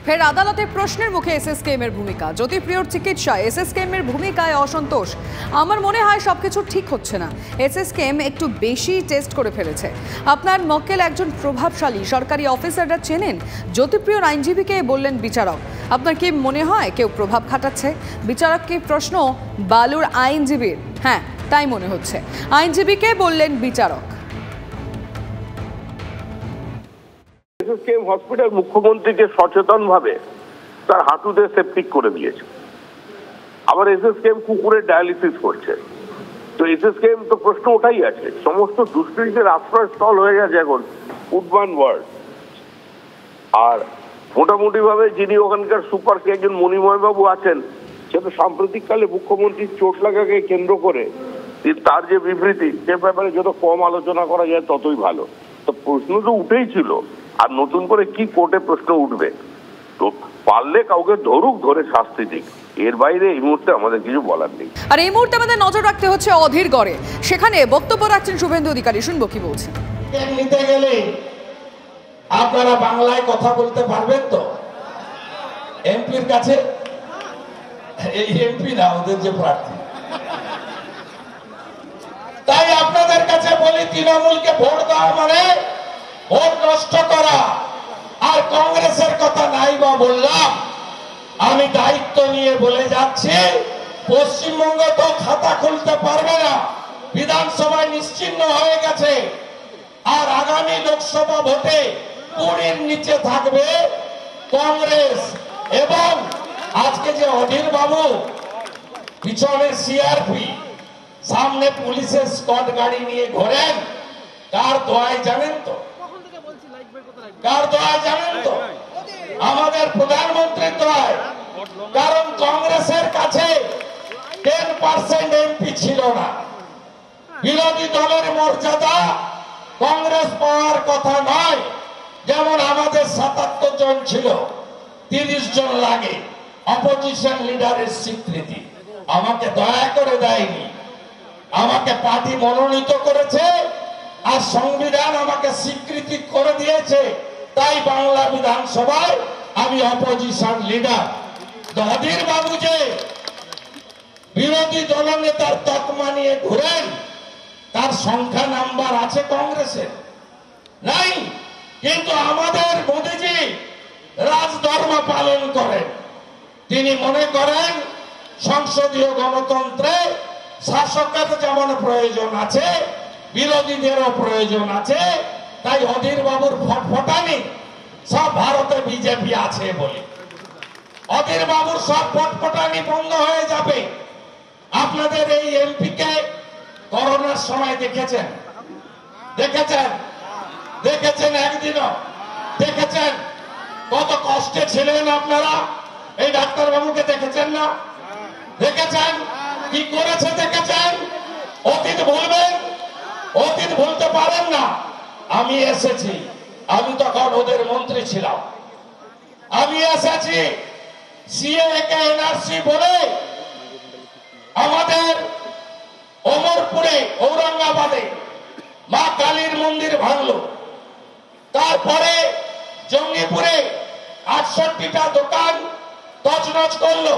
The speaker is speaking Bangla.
ফের আদালতে প্রশ্নের মুখে এসএসকেএম এর ভূমিকা। জ্যোতিপ্রিয়র চিকিৎসায় এসএসকেএম এর ভূমিকায় অসন্তোষ। আমার মনে হয় সবকিছু ঠিক হচ্ছে না। এসএসকেএম একটু বেশি টেস্ট করে ফেলেছে। আপনার মক্কেল একজন প্রভাবশালী সরকারি অফিসাররা চেনেন। জ্যোতিপ্রিয়র আইনজীবীকে বললেন বিচারক। আপনার কি মনে হয় কেউ প্রভাব খাটাচ্ছে? বিচারককে প্রশ্ন বালুর আইনজীবীর। হ্যাঁ, তাই মনে হচ্ছে। আইনজীবীকে বললেন বিচারক। এসএসকেএম হসপিটাল মুখ্যমন্ত্রীকে সচেতনভাবে তার হাঁটুতে সেপটিক করে দিয়েছে। আবার এসএসকেএম কুকুরের ডায়ালিসিস করছে। তো এসএসকেএম তো প্রশ্ন ওটাই আছে, সমস্ত দুষ্কৃতীদের আশ্রয়স্থল হয়ে গেছে এখন উডবান ওয়ার্ল্ড। আর মোটামুটি ভাবে যিনি ওখানকার সুপার কে একজন মণিময় বাবু আছেন, সে তো সাম্প্রতিককালে মুখ্যমন্ত্রীর চোট লাগাকে কেন্দ্র করে তার যে বিবৃতি, সে ব্যাপারে যত কম আলোচনা করা যায় ততই ভালো। তো প্রশ্ন তো উঠেই ছিল, আর নতুন করে কি কোর্টে প্রশ্ন উঠবে? তো পারলে কাউকে ধরুক, ধরে শাস্তি দিক, এর বাইরে এই মুহূর্তে আমাদের কিছু বলার নেই। আর এই মুহূর্তে আমাদের নজর রাখতে হচ্ছে অধীর গড়ে। সেখানে বক্তব্য রাখছেন শুভেন্দু অধিকারী। শুনবো কি বলছেন। নিতে গেলে আপনারা বাংলায় কথা বলতে পারবেন তো? এমপির কাছে, এই এমপি না, ওদের যে প্রার্থী। তাই আপনাদের কাছে বলি, তৃণমূলকে ভোট দেওয়া মানে ভোট নষ্ট করা। আর কংগ্রেসের কথা নাই বা বললাম, আমি দায়িত্ব নিয়ে বলে যাচ্ছি, পশ্চিমবঙ্গ তো খাতা খুলতে পারবে না। বিধানসভায় নিশ্চিহ্ন হয়ে গেছে। আর আগামী লোকসভা ভোটে 20-র নিচে থাকবে কংগ্রেস। এবং আজকে যে অধীর বাবু, পিছনে সিআরপি, সামনে পুলিশের স্কট গাড়ি নিয়ে ঘোরেন, কার দোয়ায় জানেন তো? কার দোয়ায় জানেন তো? আমাদের প্রধানমন্ত্রীর দোয়ায়। কারণ কংগ্রেসের কাছে 10% এমপি ছিল না। বিরোধী দলের মর্যাদা কংগ্রেস পাওয়ার কথা নয়। যেমন আমাদের 77 জন ছিল, 30 জন লাগে অপোজিশন লিডারের স্বীকৃতি। আমাকে দয়া করে দেয়নি, আমাকে পার্টি মনোনীত করেছে, আর সংবিধান আমাকে স্বীকৃতি করে দিয়েছে। তাই বাংলা বিধানসভায় আমি অপোজিশন লিডার। অধীর বাবু যে বিরোধী দলনেতার তকমা নিয়ে ঘুরেন, তার সংখ্যা নাম্বার আছে কংগ্রেসের? নাই। কিন্তু আমাদের মোদীজি রাজধর্ম পালন করেন। তিনি মনে করেন সংসদীয় গণতন্ত্রে শাসকের যেমন প্রয়োজন আছে, বিরোধীদেরও প্রয়োজন আছে। তাই অধীর বাবুর ফটফটানি সব ভারতে বিজেপি আছে বলে অধীর বাবুর সব ফটফটানি বন্ধ হয়ে যাবে। আপনাদের এই এমপিকে করোনার সময় দেখেছেন? দেখেছেন একদিনও? দেখেছেন কত কষ্টে ছিলেন আপনারা? এই ডাক্তার বাবুকে দেখেছেন না? দেখেছেন কি করেছে? দেখেছেন? অতীত ভুলবেন? অতীত ভুলতে পারেন না। আমি এসেছি, আমি তখন ওদের মন্ত্রী ছিলাম। আমি এসেছি সিএ কে এনআরসি বলে আমাদের অমরপুরে, ঔরঙ্গাবাদে মা কালীর মন্দির ভাঙলো। তারপরে জঙ্গিপুরে 68টা দোকান তছনছ করলো।